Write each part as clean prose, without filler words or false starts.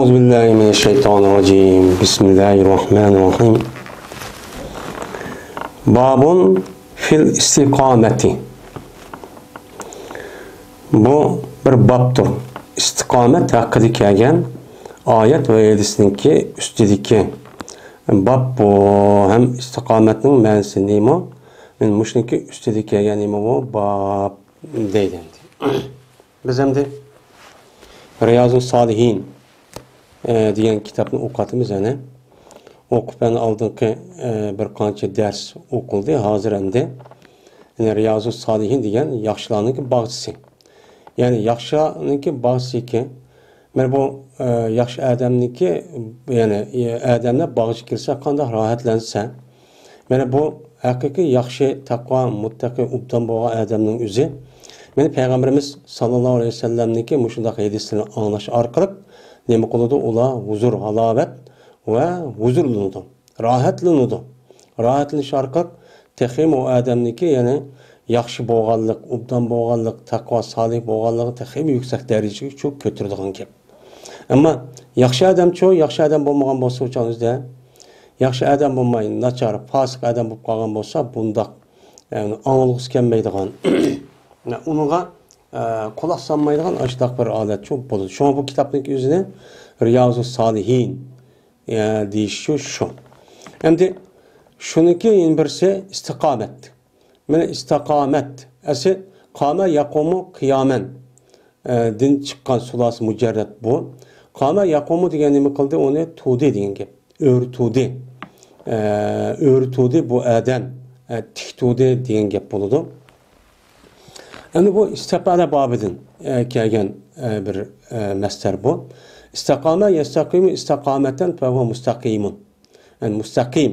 Euzubillahimineşşeytanirracim. Bismillahirrahmanirrahim. Babun fil istikameti. Bu bir babdır. İstikamet hakkında kelgan ayet ve hadisninki üstüdeki bab bu. Hem istikametning ma'nosi nima? Men mushniki üstüdeki kelgan nima bu bab deydi. Biz endi Riyazul Salihin degan kitobni o'qitamiz ana. O'qib oldingi bir qancha dars o'qildi. Hozir endi Riyazul Salihin degan yaxshilarning bog'chisi. Ya'ni yaxshilarning bog'chisi mana bu yaxshi odamniki, ya'ni odamlar bog'iga kirsa qanday rohatlansa, mana bu haqiqiy yaxshi taqvo muttaqi obdan bo'lgan odamning o'zi. Meni payg'ambarimiz sallallohu alayhi vasallamniki mushundaq hadislarni anglash orqali nima qiladi? Ular huzur, halovat va huzurlanadi, rohatlanadi. Rohatlanish orqali texim o odamniki, ya'ni yaxshi bo'lganlik, obdan bo'lganlik, taqvo solih bo'lganligi texim yuksak darajaga cho'p ko'taradigan gap. Ammo yaxshi odam bo'lmagan bo'lsa, o'changizda yaxshi odam bo'lmay, nachar, fosiq odam bo'lib qolgan bo'lsa, bundaq ya'ni angilg'isi kelmaydigan unuğa quloq solmaydigan ashdaq bir holat cho'p bo'ladi. Shunga bu kitobning o'zini Riyazul Salihin deyish shu. Endi shuniki birisi istiqomat. Mana istiqomat asli qama yaqumu qiyaman din chiqqan sulosi mujarrad bu. Qama yaqumu degan nima qildi? Uni tudi degan gap. O'rtudi bu adam tiktudi degan gap bo'ladi. Endi bu istifade babıdan kelgan bir mastar bu. İstikame yastaqimu istiqameten fe huve mustaqimun. Yani mustaqim,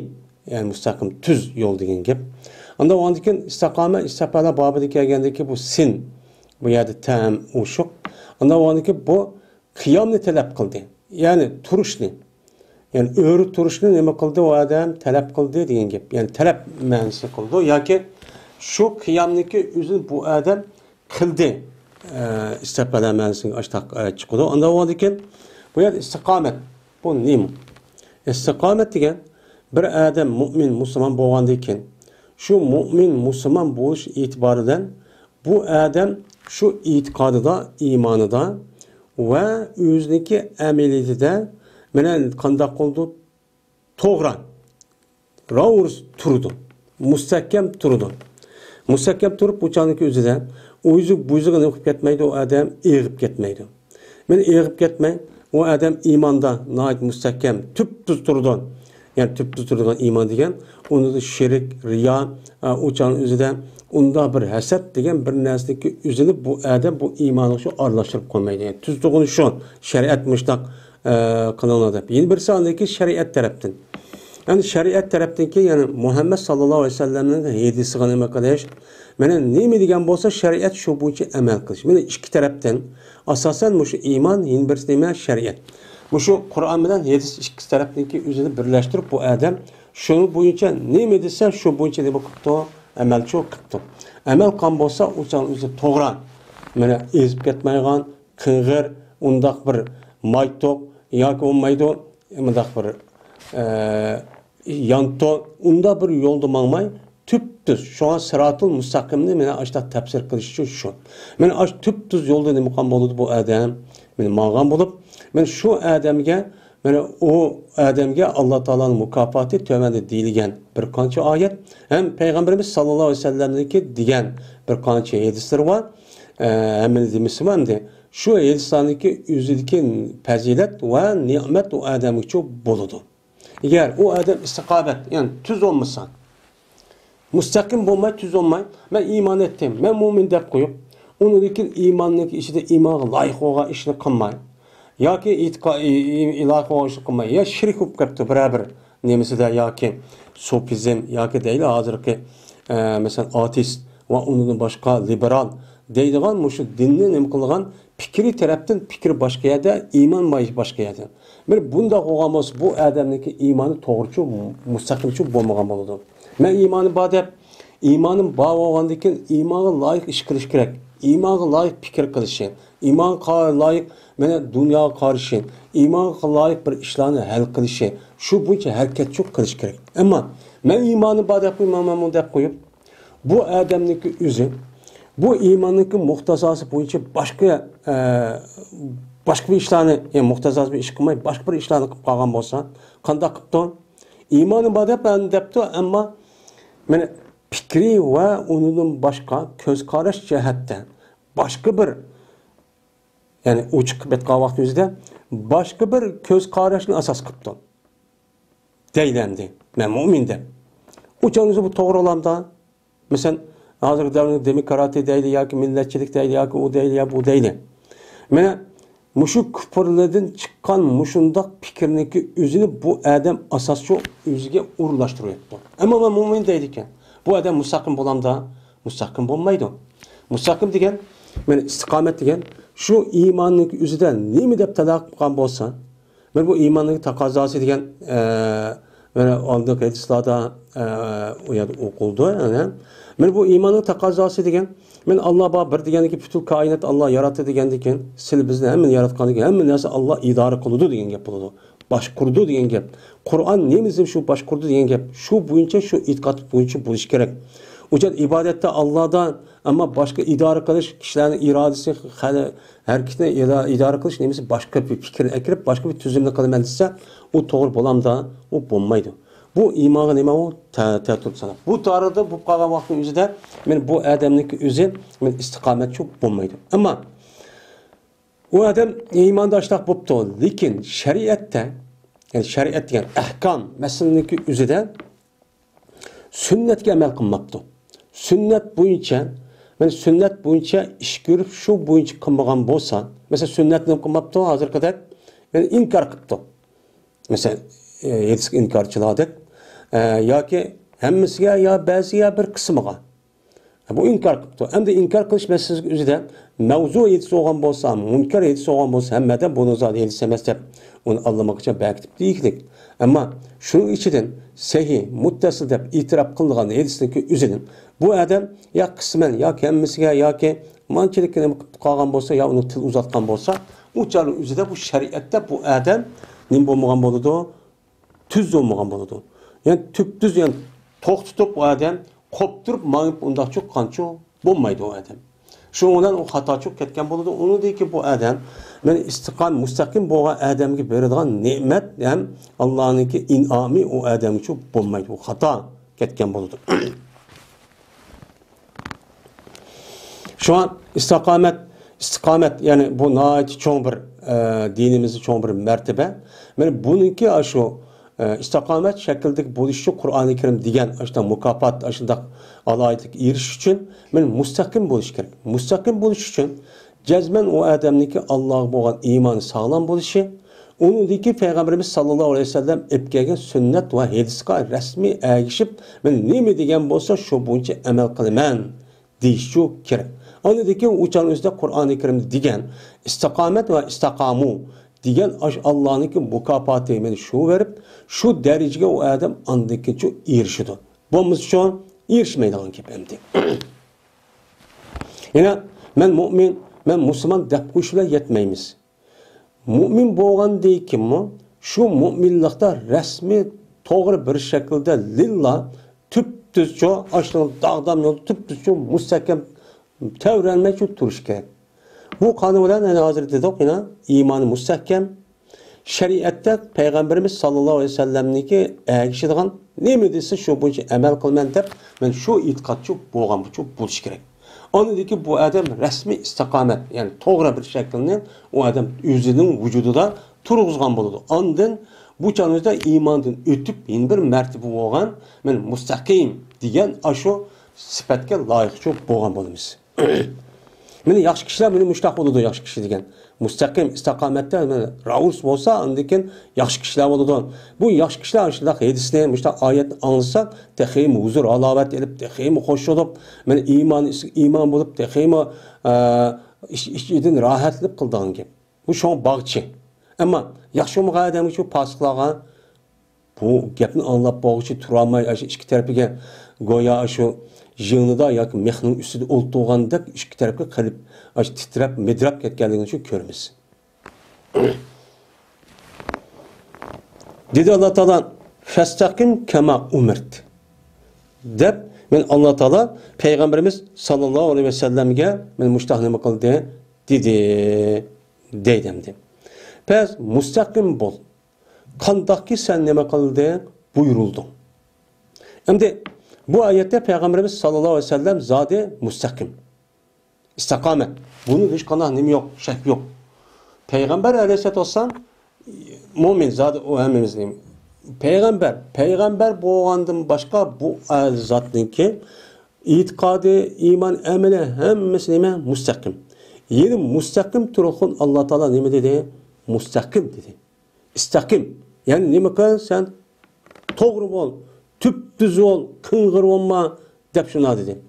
yani mustaqim tüz yol degan gap. Anda ondan istikame istifade babıda kelgandaki bu sin, bu yerde tam uşuq. Anda ondan bu qiyamni talab qildi. Yani turishni. Yani o'ri turishni nima qildi? O adam talab qildi degan gap. Yani talab ma'nosi qildi yoki şu qiyamniki o'zini bu adam qildi istifade ma'nosini ashtaq chiqdi. Unda o'dikin bu yer istiqomat. Bu nima? Istiqomat degan bir adam mu'min, musulmon bo'lgandan keyin shu mu'min, musulmon bo'lish e'tiboridan bu adam shu e'tiqodida, iymonida va o'ziniki amaliyatida mana qanday qildi? To'g'ri, ravurs turdi. Mustahkam turdi. Mustahkam turib o'chaniki o'zida o'zi buziga nima qilib ketmaydi, o adam eg'ib ketmaydi. Men eg'ib ketmay, o adam iymonda nihoyat mustahkam, tub-tuz turdi. Ya'ni tub-tuz turadigan iymon degan, unda shirik, riyo, o'chan o'zida unda bir hasad degan bir narsadagi o'zini bu adam bu iymonni shu aralashtirib qo'ymaydi. Yani tuzlig'ini shu shariat mushtaq qilinadi. Yana bir sondagi shariat tarafdan. Yani şeriat tarafdan ki, yani Muhammed sallallahu aleyhi ve sellem'nin hadisiga nima qilish, mana nima degan bo'lsa shariat shu bo'yicha amal qilish. Mana ikki tarafdan asosan shu iymon, yana birisi nima? Shariat. Shu Qur'on bilan hadis ikki tarafdagi o'zini birlashtirib bu odam shuni bo'yicha nima desa shu bo'yicha nima qildi? Amal shu qildi. Amal qilgan bo'lsa o'zi to'g'ri. Mana ezib ketmaygan, qing'ir, undaq bir maytoq yoki olmaydi, undaq bir yanto unda bir yolda mangmay tüp-tüz şu an sıratul mustaqimni meni aşta tafsir qilish uchun shu. Men aş tüp-tüz yolda nima qilgan bo'ladi bu odam? Men mang'an bo'lib, men shu odamga, mana o odamga Alloh taolaning mukofoti tövmende deyilgan bir qancha oyat, ham payg'ambarimiz sallallohu alayhi vasallamniki degan bir qancha hadislar bor. Hamini demisi hamda shu hadislarniki o'zidagi fazilat va ne'mat o odam uchun bo'ladi. Eğer o adam istikamet, yani tüz olmasa, müstakim olmay, tüz olmay, ben iman ettim, ben mümin dep koyup, onun için imanlık işi de imana layık olan işini kılmay, ya ki layık olan işini kılmay, ya şirik olup kaptı beraber, nemesi de ya ki sofizm, ya ki değil, hazır ki mesela ateist ve onun başka liberal, deydiğen şu dinle nem kılgan, fikri taraftan fikir başka yerde, iman başka yerde. Bir bunda olmaz bu adamdaki imanı doğrucu, müstakimçi bulmagan bo'ladi. Men imanı badep, imanın bağ olgandaki imana layık iş kılış gerek. İmana layık fikir kılışın, imana layık mene dünya karışın, iymanga loyiq bir ishlarni hal qilishi, shu bo'yicha harakat çok qilish kerak. Ammo men iymoni bor deb qo'ymayman deb qo'yib, bu odamniki o'zi bu iymonniki muhtazası bo'yicha boshqa bir ishlarni, yani muhtazası bir ish qilmay, boshqa bir ishlarni qilib qolgan bo'lsa, qanday qilibdi? İmanı bor debdi, ammo mana fikri va undan boshqa ko'z qarash jihatdan boshqa bir, yani u chiqib ketgan vaqt o'zida boshqa bir ko'z qarashni asos qilibdi. Deylandi. Men mo'min deb. U jonimiz bu to'g'ri olamda. Masalan, hozirgi davrda demokratiya deydi yoki millatchilik deydi yoki u deydi yoki bu deydi. Mana mushu kufrlardan chiqqan mushundoq fikrniki o'zini bu odam asoschi o'ziga o'rlashtiryapti. Ammo men mo'min deydi ekan. Bu odam mustaqim bo'lamda, mustaqim bo'lmaydi. Mustaqim degan, men istiqomat degan shu iymonniki o'zidan nima deb talab qilgan bo'lsa, men bu iymonniki taqozosi degan mana oldingi hadislarda u yerda o'qildi. Men bu iymonning taqozosi degan, men Alloh bor bir deganiki bütün koinot Alloh yaratdi degandikan, sil bizni hammani yaratgandikan, hamma narsa Alloh idora qiladi degan gap bo'ladi. Boshqurdi degan gap. Qur'on nemiz shu boshqurdi degan gap. Shu bo'yicha, shu e'tiqod bo'yicha bo'lish kerak. O'sha ibodatda Allohdan, ammo boshqa idora qilish, kishilarning irodasi, harakatni idora qilish nemisi boshqa bir fikr akirib, boshqa bir tuzumni qilaman desa, u to'g'ri bo'lamda, u bo'lmaydi. Bu iymonga nima u? Ta'til sanab. Bu tarixda bu qolgan vaqtning o'zida men bu odamniki o'zi men istiqomatchi bo'lmaydi. Ammo u odam iymondoshlik bo'pti, lekin shariatda, ya'ni shariat degan ahkom masalaniki o'zida sunnatga amal qilmabdi. Sunnat bo'yicha, men sunnat bo'yicha ish ko'rib, shu bo'yicha qilmagan bo'lsa, masalan sunnatni qilmabdi, hozirgidek ya'ni inkor qilibdi. Masalan, yetishki inkorchilardir. Yoki hammasiga yo ba'ziga bir qismiga. Bu inkor qilibdi. Endi inkor qilish masalasiga o'zida mavzu yetishgan bo'lsa, munkar yetishgan bo'lsa, hammadan buni zot yetishmas deb uni allomoqcha bekitib deylik. Ammo shuning ichidan sahih, muttasil deb e'tirof qilingan hadisniki o'zidan bu odam yo qisman yoki hammasiga yoki manchilikni qilgan bo'lsa, yo uni til uzatgan bo'lsa, u chorning o'zida bu shariatda bu odam nim bo'lmagan bo'ladi, tuz bo'lmagan bo'ladi. Yani tüptüz, yani toq tutib o adam qoptirib mangib undaq çok qancha bo'lmaydi o adam. Şundan o xato çok ketgan bo'ladi. Onu deyki bu adam men istiqom mustaqim bo'lgan odamga beradigan ne'mat ham Allohniki in'omi o odamga çok bo'lmaydi. O xato ketgan bo'ladi. Şu an istiqomat yani bu nəhayət çoğ bir dinimizin çoğ bir mərtəbə. Men bununki şu istiqomat şəkildəki buluşu Qur'an-ı Kerim degan aşda mukafat aşda alayetlik eriş üçün men mustaqim buluş kerak. Mustaqim buluş üçün cəzmən o adamniki Allah'a bolğan imanı sağlam buluşu, onundaki Peygamberimiz sallallahu aleyhi ve sellem epkəgən sünnet və hadisqa rəsmi əgişib men nemi degan bolsa şu boyunca əməl qılıman deyişi kerak. Onundaki uçan özde Qur'an-ı Kerim degan istiqomat və istaqamu degan Allah'nınki mukafatı meni şu verip şu dereceye o adam andaki şu erişidi. Bunumuz şu an erişmeydiğin gibi emdi. Yine men mümin, men Müslüman dep kuşuyla yetmeyimiz. Mümin boğan değil ki mi? Şu müminlikte resmi doğru bir şekilde lillah tüp düzçe açlığın dağdam yolu tüp düzçe müstahkem tevrenmek için duruş gerek. Bu kanunlar yani hazır dedik yine imanı müstahkem. Şeriatta Peygamberimiz sallallahu aleyhi ve sellem'niki erişidigan ne dese şu boyunca emel kılman dep men şu itikatçı boğan bu çok buluş gerek. Onu dedi ki bu adam resmi istikamet yani doğru bir şekilde o adam özünün vücudunda turğuzgan buludu. Ondan bu canlıda imandan ötüp yeni bir mertebe boğan men müstakim degan aşu sıfatga layık çok boğan bulumuz. Meni yaxshi kishilar meni mushtaq bo'ladi, yaxshi kishi degan. Mustaqim istiqomatda meni raus bo'lsa, undan yaxshi kishilar bo'ladi. Bu yaxshi kishilar shunday hadisni, mushtaq oyat anglasa, texim huzur, halovat elib, texim xo'sh bo'lib, meni iymon bo'lib, texim ishdan rohatlik qildigan gap. Bu shu bag'chi. Ammo yaxshi bo'lmagan odamga shu pasiqlarga bu gapni anglab bo'g'ichi tura olmay, ikki tarafiga go'yo shu jığınıda yoki mehning ustida o'ltirganda ikki tarafga qilib titrab, midrab ketganligini shu ko'ramiz. Dedi Allah Teala "Festakim kema umirt." Deb men Allah Teala Peygamberimiz sallallahu aleyhi ve sellem'ge men muştahnima kıldı dedi. Deydimdi. Pes mustaqim bol. Kandaki sen nima kıldı buyuruldu. Şimdi bu ayette Peygamberimiz sallallahu aleyhi ve sellem zade mustaqim. İstikamet. Bunun hiç kanah nemi yok, şek yok. Peygamber aleyhisselatü vesselam mümin zade o hemimiz neyim. Peygamber boğandım başka bu zatın ki itikadı, iman, emeli hemmesi neyme mustaqim. Yeri mustaqim turukun Allah Teala neyme dedi? Mustaqim dedi. İstakim. Yani neyme kıl sen doğru bol, tüp düz ol, kıngır olma dep şuna dedi.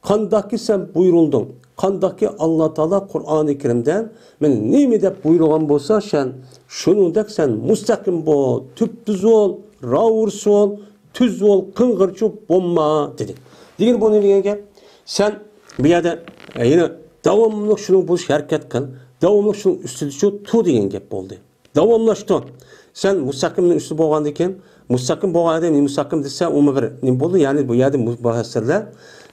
Kandaki sen buyuruldun. Kandaki Allah Teala Kur'an-ı Kerim'den men neyme dep buyurulgan bolsa sen şunundek sen mustaqim bol, tüp düz ol, ravurs ol, tüz ol, kıngırçıp olma dedi. Digin bunu degenge sen bir yerde yine davamlılık şunu buluş hareket kıl. Davamlılık şunun üstü şu tu degen gep oldu. Davamlaştı. Sen mustaqimnin üstü bolgandan keyin mustaqim bolgan adam mustaqim dese o bir ne boldu? Yani bu yerde mübahisler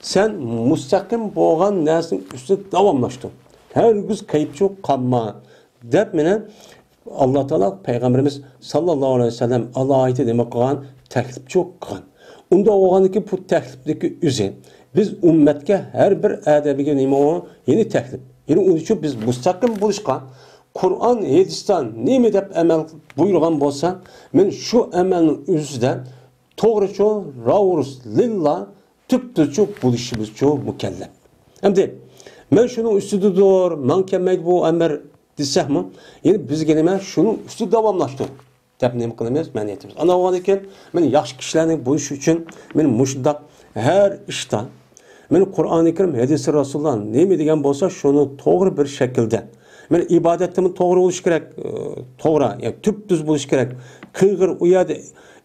sen mustaqim bolgan narsanın üstü davamlaştı. Her gün kayıpçı kalma. Dep menen Allah Teala Peygamberimiz sallallahu aleyhi ve sellem Allah ayeti demek kılgan teklipçi kılgan. Unda oğandaki bu teklipdeki üzü biz ümmetke her bir ədəbiga nima o yeni teklip. Yani onun için biz mustaqim buluşkan Kur'an, hadistan nima dep amel buyurgan bolsa, men şu amelin üzüden to'g'richa ravurus lillah tüptüçü buluşumuzca mükellef. Hem men şunun üstüdür, men kelmaydi bu emir desehmi? Yani bizga nima şunun üstü davamlaştı. Dep nima qilamiz? Men aytamiz. Ana o'g'an ekan, men yaxshi kishilarning bo'lishi uchun men mushundaq her ishdan men Qur'oni Karim, hadisi Rasululloh nima degan bo'lsa, shuni to'g'ri bir shaklda men ibodatim to'g'ri bo'lishi kerak, to'g'ri, yani tüp düz bo'lishi kerak. Qing'ir u yerda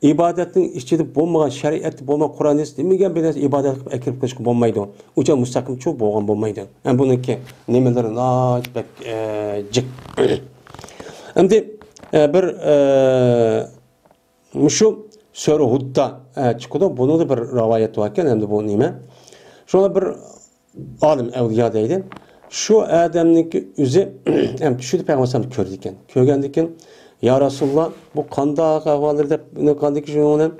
ibodatning ichida bo'lmagan shariat bo'lmagan Qur'on demagan bir narsa ibodat qilib akirib qilishga bo'lmaydi. Ucha mustaqimchi bo'lgan bo'lmaydi. Yani buniki nimalari noyatbek jik. Endi bir mushu Sura Hudda chiqdi. Buni da bir rivoyat var ekan, endi bu nima? Şuna bir alim evliya deydi. Şu adamniki yüzü hem düşürdü Peygamber kördü iken. Körgendi iken ya Resulullah bu kanda ahvallarda ne kandaki şunu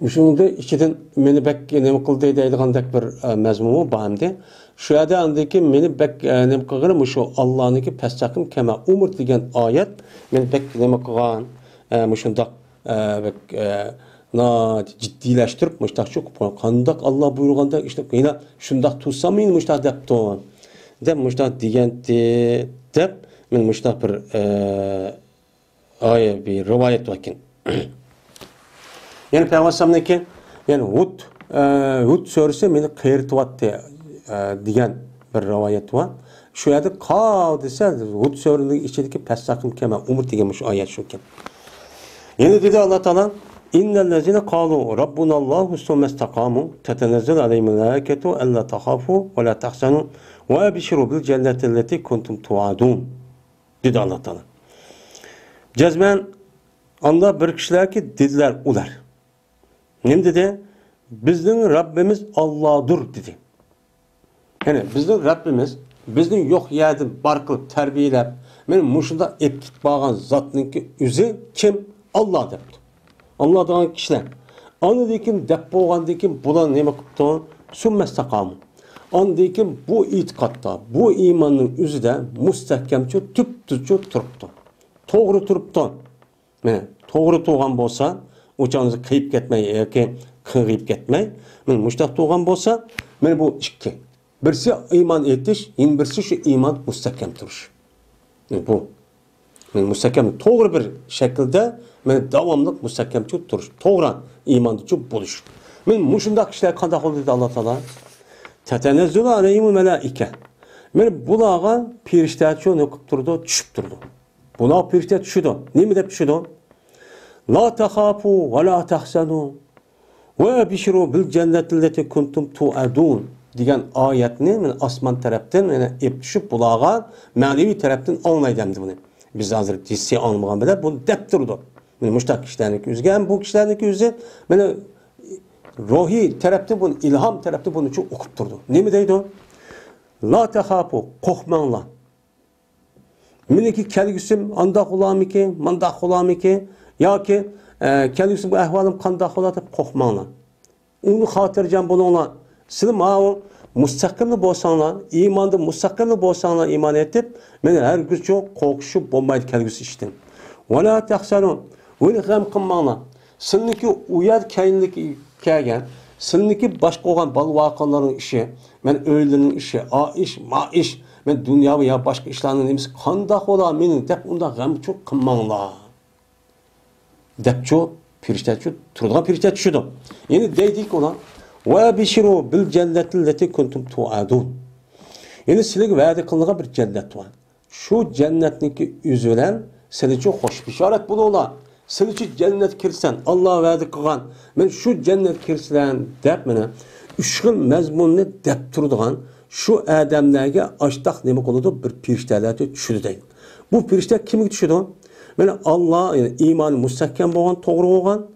şunda içiden beni bek ne kıldı deydiğandaki bir mezmumu bağımdı. Şu adamdaki beni bek ne kılgırım şu Allah'ınki pestaqim kema umur degan ayet beni bek ne kılgan şunda bek ciddileştirip müştak çok kandak Allah buyurganda işte yine şundak tutsam mı müştak depti dep müştak degenti dep men müştak bir ayet bir rivayet vakin yani Peygamber'deki yani Hud suresi meni qiyirtivatdi degan bir rivayet var. Şu yerda qav desa Hud suresining ichidagi pastaqim kema umr degan shu oyat shu ekan. Yine dedi Allah Teala İnnellezine kalu Rabbunallahu sumestakamu tetenezzül aleyhimul melâketu ella tahafu ve la tahsanu ve ebşiru bil cennetelleti kuntum tuadun dedi Allah Teala. Cezmen Allah bir kişiler ki dediler ular. Ne dedi? Bizden Rabbimiz Allah'dır dedi. Yani bizden Rabbimiz bizden yok yerden bar kılıp terbiyelep benim muşunda epkit bağın zatınki üzü kim? Allah dedi. Allah degan kişiler. Anıdaki dep bolgandan bulan nima qipti? Summestaqamu. Anıdaki bu itikatta, bu imanın üzüde mustahkamcha tüp-tüzcha turibdi. To'g'ri turibdi. Mana to'g'ri turgan bo'lsa, o'chamizni qiyib ketmay yoki qing'ib ketmay, mana mushtaq turgan bo'lsa, mana bu ikki. Birisi iman etish, yana birisi shu iman mustahkam turish. Bu mustahkam to'g'ri bir shaklda men davomli mustahkamchi turish, to'g'ri imonchi bo'lish. Men mushundaq kishilar qanday qildi dedi Alloh taolo? Tatanazzalu alayhimul malaika. Men bularga perishtalar o'qib turdi, tushib turdi. Bular perishta tushdi. Nima deb tushdi? La taxafu va la tahsanu va abshiru bil jannati allati kuntum tu'adun degan oyatni men osmon tarafdan yana ep tushib bularga ma'naviy tarafdan olmaydim buni. Biz hozir hissi olmagan bilan bunu deb turdi. Mana mushtaq kishilarning o'ziga ham bu kishilarning o'zi mana ruhiy tarafda buni ilhom tarafda buni uchun o'qib turdi. Nima deydi? La tahafu, qo'rqmanglar. Meniki kelgusim andaq bo'lamiki, mandaq bo'lamiki yoki kelgusi bu ahvolim qandoq bo'ladi deb qo'rqmanglar. Uni xotirjam bo'linglar. Siz ma'o mustaqil bo'lsanglar, iymonda mustaqil bo'lsanglar, iymon etib, men hargiz qo'rqishib bo'lmaydi kelgusi ishdan. Wala tahsanun. Uni g'am qilmanglar. Sizniki uyat kayinlik kelgan, sizniki boshqa bo'lgan balvoqonlarning ishi, men o'ylarning ishi, ish, ish, men dunyoviy yo boshqa ishlarning nimiz qandoq bo'lar, meni deb unda g'am qilmanglar. Debço piriştetço turduğun piriştet şudu. Yani deydik ona ve bişiru bil cennetin leti kuntum tuadun. Yani sizlik vaadi kılınğa bir cennet var. Şu cennetniki üzülen seni çok hoş bişaret bulurlar. Seni için cennet kirsen Allah vaadi kılgan. Men şu cennet kirsilen dep mene üç yıl mezmununu dep turduğun şu adamlarga açtaq nemi koludu bir piriştelerdi düşüdü deyin. Bu pirişte kimi düşüdü? Mana Allah yani iymoni mustahkam bo'lgan, to'g'ri bo'lgan,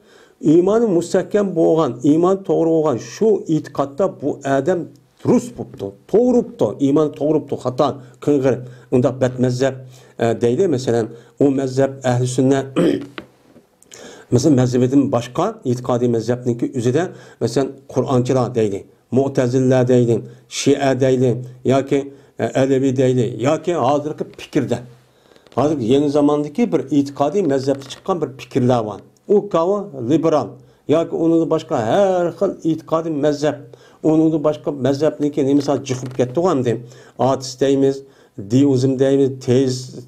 iymoni mustahkam bo'lgan, iymon to'g'ri bo'lgan shu e'tiqodda bu odam durust bo'libdi, to'g'ri bo'libdi, iymon to'g'ri bo'libdi, xato qing'ir. Unda batmazhab deydi, masalan, u mazhab ahli sunnat masalan mazhabidan boshqa e'tiqodiy mazhabniki o'zida masalan Qur'onchilar deydi, Mu'tazillar deydi, Shia deydi yoki Alevi deydi yoki hozirgi fikrda Hazır yeni zamandaki bir itikadi mezhepte çıkan bir fikirler var. O kavga liberal. Ya ki onun da başka her xil itikadi mezhep. Onun da başka mezhepniki ne mesela çıkıp gitti o hem de. Ateist deyimiz, deizm deyimiz,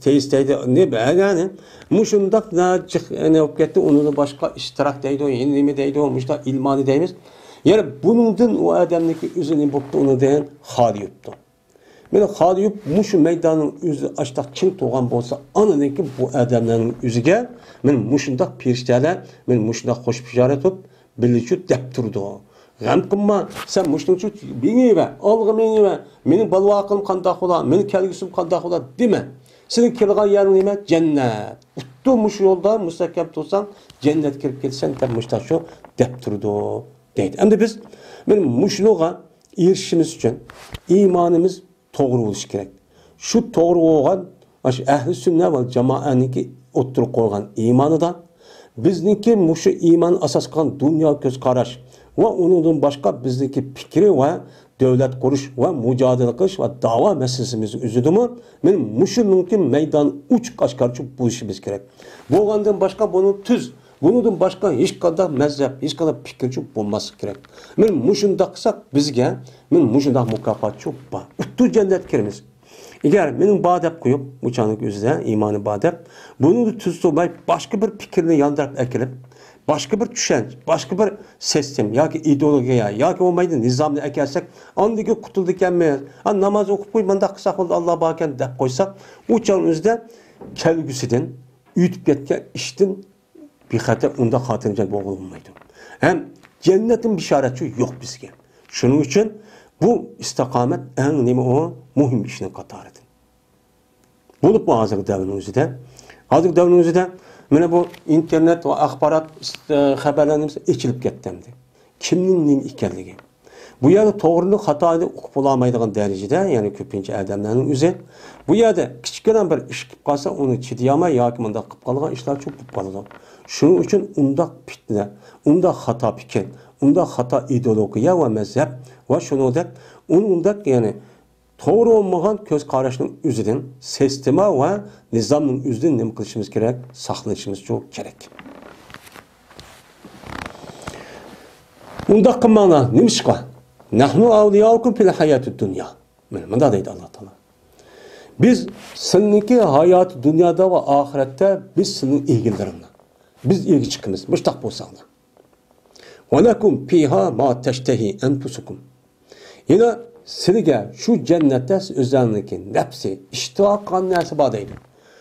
teist deydi. Ne be yani. Muşundak ne olup gitti. Onun da başka iştirak deydi o, yenilimi deydi o, muşta ilmani deyimiz. Yani bunun o adamdaki üzerine buktu onu deyen hali yuttu. Meni xalıyıp muşu meydanın yüzü açtaq kim toğan bolsa anınki bu adamların yüzüge men muşundaq pirişteler men muşundaq hoş bişaret olup birlikçü dep turdu. Gam qilma sen muşunçu beni ve algı meni ve menin balvaqım qandaq ola, menin kelgusim qandaq ola deme. Senin kelgan yerin nima? Cennet. Uttu muş yolda mustaqim tursan cennet kirip kelsen dep muştaq şu dep turdu deydi. Endi biz men muşluğa erişimiz için imanımız to'g'ri bo'lishi kerak. Shu to'g'ri bo'lgan ahli sunna va jamoaniki o'ttirib qo'ygan iymonidan bizniki mushu iymon asos qilgan dunyo ko'z qarash va undan boshqa bizniki fikri va davlat qurish va mujodala qilish va da'vo masalasimiz uzudimi men mushu mumkin maydon uch qashqarchi bo'lishimiz kerak. Bo'lgandan boshqa buni tuz bundan başka hiç kadar mezhep, hiç kadar fikirçi olması gerek. Men muşundaq qilsak bizga, men muşundaq mukofotchi bor. Uttu cennet kirimiz. Eğer mening badep qo'yib, uçanık o'zida iymoni badep, buni tuz so'may başka bir fikirni yondirib akilib, başka bir tushunch, başka bir sistem yoki ideologiya yoki bo'lmaydi nizomni akalsak, andagi qutuldi ekanmiz. Namoz o'qib qo'y, menda qilsak bo'ldi, Alloh bor ekan deb qo'ysak, uçan o'zida kelgusidan uyutib ketgan ishdan bir xatar unda xotirjam bo'lmaydi. Hem cennetin bişaretçi yok bizge. Şunun için bu istikamet en nemi o muhim işinin katarıdır. Bulup bu hazır devrimizde. Hazır devrimizde mene bu internet ve akbarat haberlerimiz içilip kettemdi. Kimnin nemi ikenligi. Bu yerde doğruluk hatayı okup olamaydığı derecede yani köpince adamların üzeri. Bu yerde küçükten bir iş kıp kalsa onu çidiyama yakımında kıp kalıgan işler çok kıp kalıgan. Şunun için unda fitne, unda hata fikir, unda hata ideologiya ve mezhep ve şunu da unda yani doğru olmayan göz karışının üzerinden sisteme ve nizamın üzerinden ne kılışımız gerek, saklanışımız çok gerek. Unda kımana nimişka? Nahnu avliyaukum fil hayatid dunya. Manda deydi Allah Teala. Biz sizniki hayat dünyada ve ahirette biz sizin ilgilerimle. Biz ilgi çıkımız. Müştak bolsanglar. Ve lekum fiha ma teştehi enfusukum. Yine sizge şu cennette özlerindeki nefsi, iştihak kan nersi var deydi.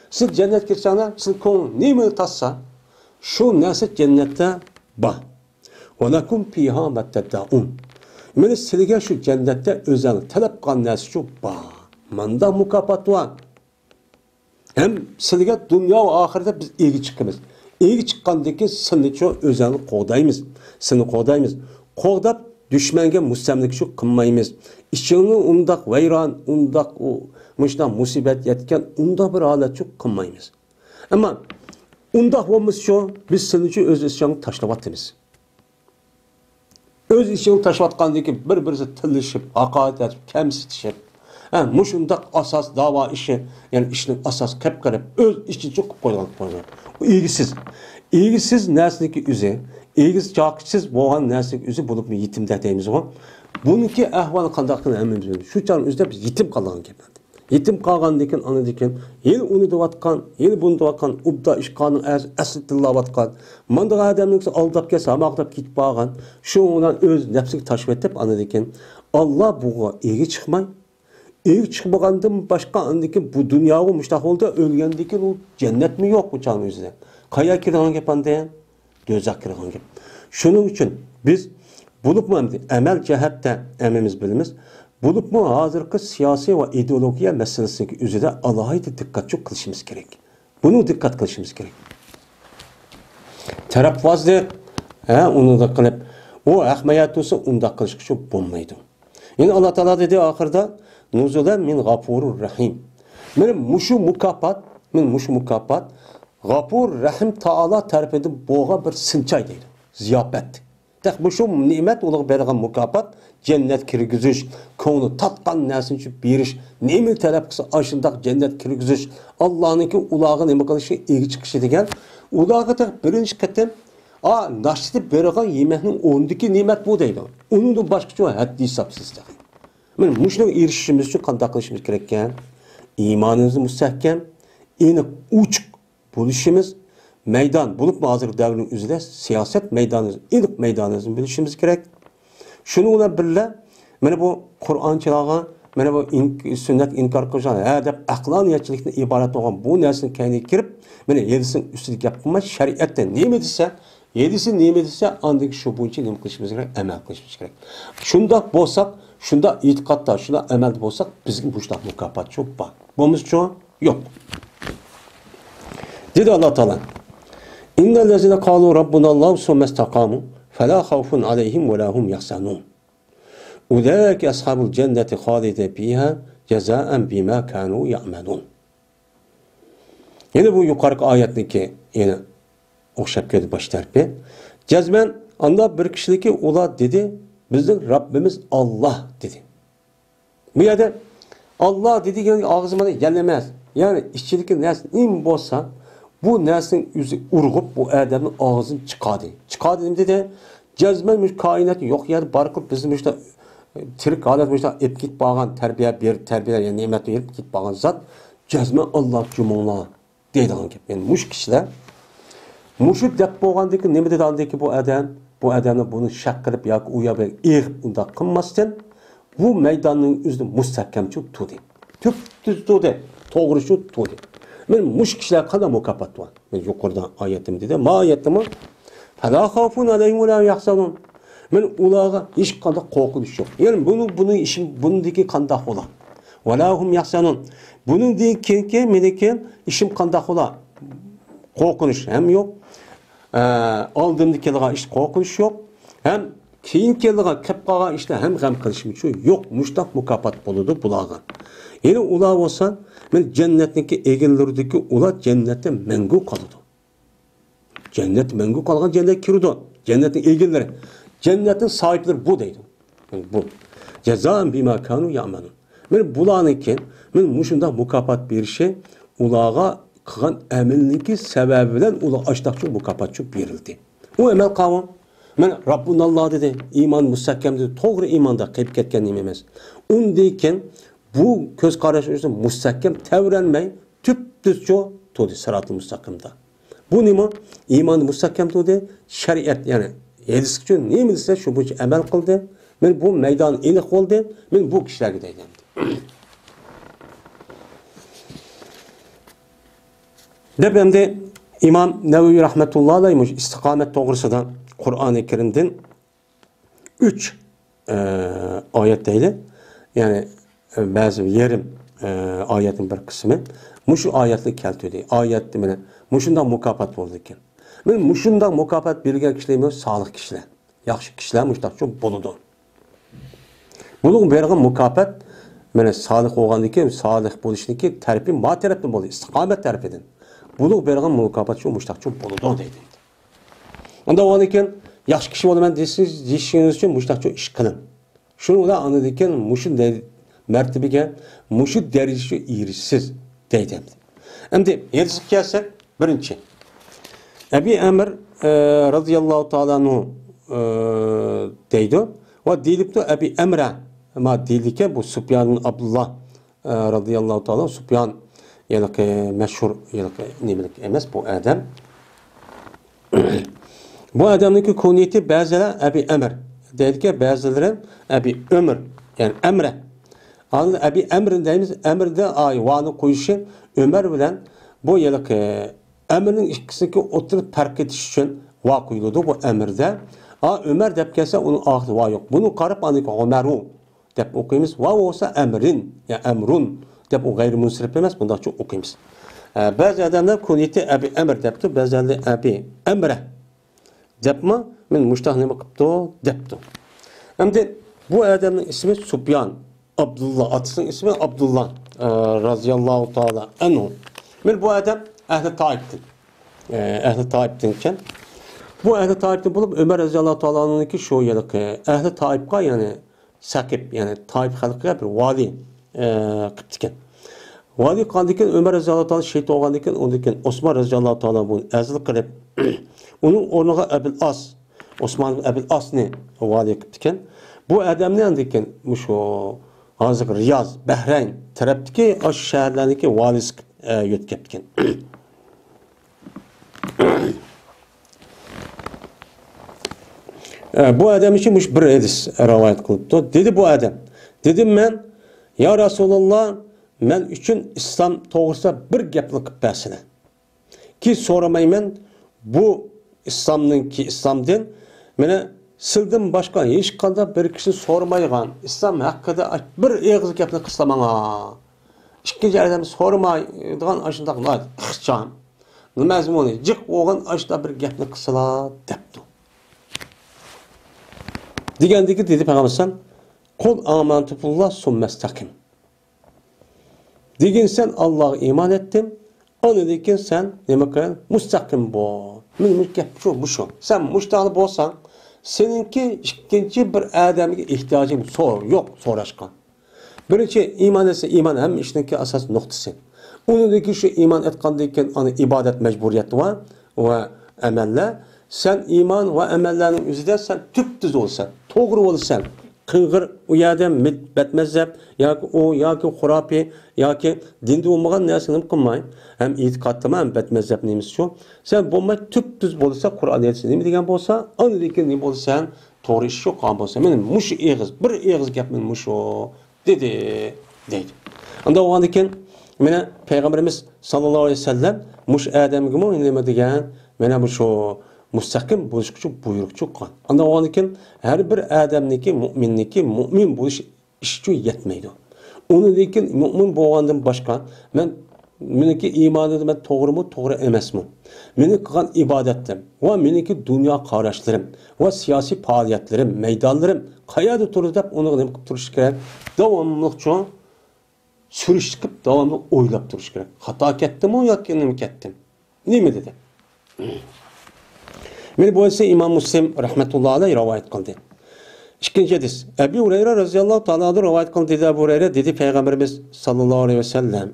Siz cennet girseniz, siz konu neyimi tassa, şu nersi cennette var. Ve lekum fiha ma tedda'un. Meni sizge şu cennette özlerinde talep kan nersi şu var. Manda mukafat var. Hem sizge dünya ve ahirette biz ilgi çıkımız. İyi çıqqandaki seni şu özelini qoğdaymiz. Seni qoğdaymiz. Qoğdap düşmenge mustamlik şu qılmaymiz. İşini undaq vayron, undaq o muşdan musibet yetken unda bir halat şu qılmaymiz. Ama undaq olmuş şu biz seni şu öz işini taşlavatımız. Öz işini taşlavatqandaki bir-birisi tillişip, haqaret etip, kemsitişip, muşundaq asas dava işi, yani işinin asas kep qarab öz işi çok qo'ygan. Bu ilgisiz. İlgisiz narsadagi o'zi, ilgisiz joqsiz bo'lgan narsadagi o'zi bo'lib yetimda deymiz o. Buniki ahvoli qandaqligini hammamiz bilamiz. Shu chog'ning o'zida biz yetim qolgan gap. Yetim qolgandan anadan yil uni deyotgan, yil buni deyotgan, ubda ishqoning asl tillayotgan. Manda odamning aldab kelsa, maqtab ketib qolgan. Shu bilan o'z nafsiga tashib etib anadan Allah buga egi chiqmay ev çıkmagandan başka andaki bu dünyada müştahılda ölgendeki o cennet mi yok bu çağın yüzüne? Kaya kirahan yapan diyen, gözak kirahan yap. Şunun için biz bulup mu emel cehette emimiz bilimiz, bulup mu hazırki siyasi ve ideolojiye meselesindeki üzerinde Allah'a dikkat çok kılışımız gerek. Bunu dikkat kılışımız gerek. Taraf vazdı, onu da kılıp, o ahmeyat olsa onu da kılışık şu bulmaydı. Yine Allah Teala dedi ahırda, Nuzulen min gafurur rahim. Benim muşu mukafat, gafur rahim Taala tarafından boğa bir sinçay deydi. Ziyafet. Tek muşu nimet olarak bergen mukafat, cennet kirgizüş, konu tatkan nersin şu biriş, nimet talep kısa aşındak cennet kirgizüş, Allah'ınki ulağı nime kılışı ilgi çıkışı diyen, ulağı da birinci katem, naşiti bergen yemekinin ondaki nimet bu deydi. Onun da başka çoğu haddi hesapsız deydi. Men muşuna erişişimiz için qanday qilishimiz kerakkan? İmanımızı müstahkem, aniq uçuk bo'lishimiz, meydan bulup hozir davrning o'zida siyoset meydanımız, aniq meydanımızı bilishimiz kerak. Shuni bilan birga mana bu Qur'onchilarga, mana bu sünnet inkar qilgan, deb aqloniyatchilikdan iborat bo'lgan bu narsani kayni kirib, mana yedisini ustiga gap qilmay shariatda nima desa, yedisi nima desa, andagi shu bo'yicha nima qilishimiz kerak, amal qilishimiz kerak. Shundoq bo'lsak, şunda itikatta, şunda emelde olsak bizim bu işte mukafat çok var. Bunun çoğu yok. Dedi Allah Teala. İnnellezine kalu rabbunallahu sümme istakamu fela havfun aleyhim ve lahum yahzanun. Ulaike ashabul cenneti halide fiha cezaen bima kanu ya'malun. Yine bu yukarı ayetteki yine okşap geldi baş tarafı. Cezmen anda bir kişilik ula dedi. Bizim Rabbimiz Allah dedi. Bu yerde Allah dedi yani ağzıma da gelemez. Yani işçilikin nesinin bozsa bu nesinin yüzü urgup bu adamın ağzını çıkardı. Çıkardı dedi. Cezmen kainat yok yani barkıp bizim işte tirik alet işte ep git bağın terbiye bir terbiye yani nimet verip git bağın zat cezmen Allah cumhurla dedi hangi. Yani muş kişiler muşuk dep boğandaki ne dedi andaki bu adam bu adamı bunu şak kılıp ya uyabı unda kılmazken bu meydanın üzerinde müstahkem çok tutdu. Tüp tutdu. Doğru şu tutdu. Benim muş kişiler kadar mukafat var. Ben yukarıdan ayetim dedi. Ma ayetim var. Fela khafun aleyhim ve la yahzanun. Ben ulağa hiç kadar korkunuş yok. Yani bunun işim bundaki kandak ola. Ve la hum yahzanun. Bunun değil ki meleke işim kandak ola. Korkunuş hem yok. Aldığımda kelga iş korkunuş yok. Hem keyin kelga kep qalgan işte hem gam qilishim uchun yok. Muştaq mukafat boludu bulağa. Yani ular olsa men cennetdeki egenlerdeki ular cennette mengu qalıdı. Cennet mengu qalgan cennet kirdi. Cennetin egenleri. Cennetin sahipleri bu deydi. Yani bu. Cezaan bima kanu ya'malun. Men bulanıken men muşunda mukafat bir şey ulağa qılgan əməlindeki səbəbindən ula açdaqçı mukafat çox verildi. O əməl qavun. Mən Rabbun Allah dedi, iman müstəhkəm dedi, doğru imanda qeyb ketken emas. Ondayken bu göz qarası üçün müstəhkəm təvrənməy, tüp-düzcə dedi sırat-ı müstəqimdə. Bu nima? İman müstəhkəm dedi, şəriət, yəni yedisi üçün neymi desə şu bu əməl qıldı. Mən bu meydan iliq oldu, mən bu kişilərə deyiləm. Debemde İmam Nevevi rahmetullahi aleyhmiş istikamet doğrusunda Kur'an-ı Kerim'den 3 ayetle yani bazı yerim ayetin bir kısmı muşu ayetli keltüdü. Ayet demene muşundan mukafat oldu ki. Men muşunda mukofot bergan kishilar solih kishilar. Yaxshi kishilar mushtaqcha bo'ladi. Buning bergan mukofot mana solih bo'lgandan keyin solih bo'lishniki tarafi ma tarafdan bo'ladi, istiqomat tarafidan. Buning bergan mukofot shu mushtaqcha bo'ladi deydi. Unda o'g'an ekan yaxshi kishi bo'laman deyishingiz uchun mushtaqcha ish qiling. Shuni ular anladı ekan mushu martabaga, mushu darajaga erishsiz deydi. Endi yetib kelsak, birinchi Abi Amr radhiyallohu ta'ala anhu deydi va deyilibdi Abi Amra ma deyilgan bu Sufyan ibn Abdullah radhiyallohu ta'ala Sufyan yani meşhur yani nimelik emas bu adam. Bu adamniki kuniyeti bazıları Abi Amr deyilgan bazıları Abi Ömür yani Emre. Anladın Abi Amr'ın deyimiz Amr'da ayvanı koyuşu Ömer bilen bu yıllık Emir'in ikisindeki oturup fark etiş için va koyuldu bu emirde. Ömer dep gelse onun ahlı va yok. Bunu karıp anlık Ömer'u dep okuyumuz. Va olsa Emir'in ya Emrun dep o gayrimunsirip emez. Bunda çok okuyumuz. Bazı adamlar kuniyeti Abi Emir depti. Bazıları Abi Emre dep mi? Min müştahnemi kıptı depti. Hem de bu adamın ismi Sufyan. Abdullah. Atısının ismi Abdullah. Raziyallahu ta'ala anhu. Min bu adam Ehli Taif'tin. Ehli Taif'tin iken. Bu Ehli Taif'tin bulup Ömer Raziyallahu Ta'ala'nın ki şu yılık Ehli Taif'ka yani Sakip yani Taif halkıya bir vali kıptiken. Vali kaldıkken Ömer Raziyallahu Ta'ala şehit olgandıkken ondikken Osman Raziyallahu Ta'ala bunu ezil kırıp onun ornağa Ebil As Osman Ebil As ne vali kıptiken. Bu adam ne andikken şu hazır Riyaz, Bahreyn tarafdaki o şehirlerdeki valisi yötkeptiken. Bu adam için bir hadis rivayet kılıptı. Dedi bu adam. Dedim ben ya Resulullah men üçün İslam doğrusa bir gapni qilib bersizlar. Ki so'ramayman bu İslamdan meni sizdan boshqa hech qanday bir kishi so'rmaygan İslam haqida bir og'iz gapni qilsamanga. İkinci adam so'ramaydigan ashundaq ixcham. Nimazmuni jiq o'g'an ashda bir gapni qilsalar debdi. Degandiki dedi Peygamber Kul amantu billah summestaqim. Degin sen Allah'a iman ettim. Onu dekin sen nima qil? Mustaqim bo'l. Meni gap şu. Sen mustaqil bo'lsang, seninki ikkinchi bir odamga ehtiyojing yo'q so'rashgan. Birinchi iman esa iman ham ishniki asos nuqtasi. Uniki şu iman etgandan keyin ana ibodat majburiyati va amallar. Sen iman ve amellerinin üzerinde sen tüptüz olsan, doğru olsan, kıngır o yerden betmezsep, ya ki o, ya ki hurapi, ya ki dinde olmayan nesini kılmayın. Hem itikatta hem betmezsep neymiş şu. Sen bulmayı tüptüz olsa, Kur'an etsin mi degen olsa, anı degen ne olsa sen doğru iş yok kan olsa. Benim muş eğiz, bir eğiz yapmayın muş o, dedi. Anda o andaki, mene Peygamberimiz sallallahu aleyhi ve sellem, muş Adem gibi ne degen, mene bu şu, mustaqim bo'lish uchun buyruq chiqqan. Anda o'g'an ekan har bir odamniki mu'min bo'lish ish uchun yetmaydi. Uni lekin mu'min bo'lgandan boshqa meniki iymonim to'g'rimi, to'g'ri emasmi? Meni qilgan ibodatim va meniki dunyo qarashlarim va siyosiy faoliyatlarim, maydonlarim qayerda turadi deb uni nima qilib turish kerak? Davomli surishtirib, davomli o'ylab turish kerak. Xato ketdimi yoki nima ketdim? Nima dedi? Men bu ise İmam Müslim rahmetullahi aleyh rivayet kıldı. İkinci hadis. Ebu Hureyre radıyallahu ta'ala rivayet kıldı dedi Ebu Hureyre dedi Peygamberimiz sallallahu aleyhi ve sellem.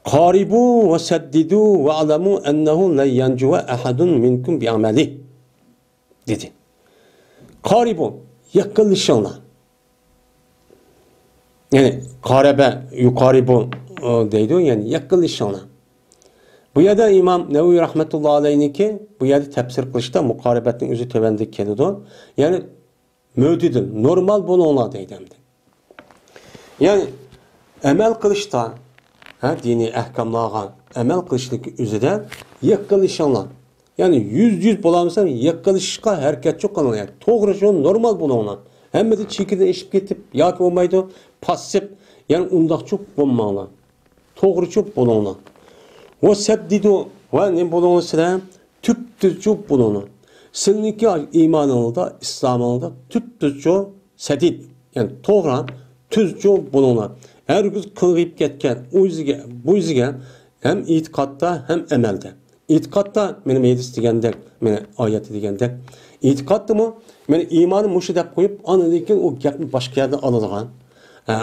Qaribu ve seddidu ve alamu ennehu la yanjuva ahadun minkum bi amali. Dedi. Qaribu yakınlaşınlar. Yani qarebe yuqaribu deydi yani yakınlaşınlar. Bu yerde İmam Nevevi rahmetullahi aleyhinki bu yerde tefsir kılışta mukarebetin özü tevendik kelidi. Yani mödidin, normal bulunla deydemdi. Yani emel kılışta dini ehkamlağa emel kılışlık üzere yakılışanlar. Yani yüz bulamızsan yakılışka hareket çok kalan. Yani doğru normal bulunla. Hem de çekirden eşip getip yak olmaydı pasif yani undak çok bulunmalı. Doğru çok bulunla. O seddidu ve ne bulunu size tüp düzcü bulunu. Sizniki imanında, İslam'ında tüp düzcü sedid, yani toğran tüzcü bulunu. Her gün kılgıyıp ketken bu yüzüge hem itikatta hem emelde. İtikatta benim edis degende, benim ayeti degende. İtikatta mı? Benim imanı muşu dep koyup anıdaki o gapni başka yerde alıngan.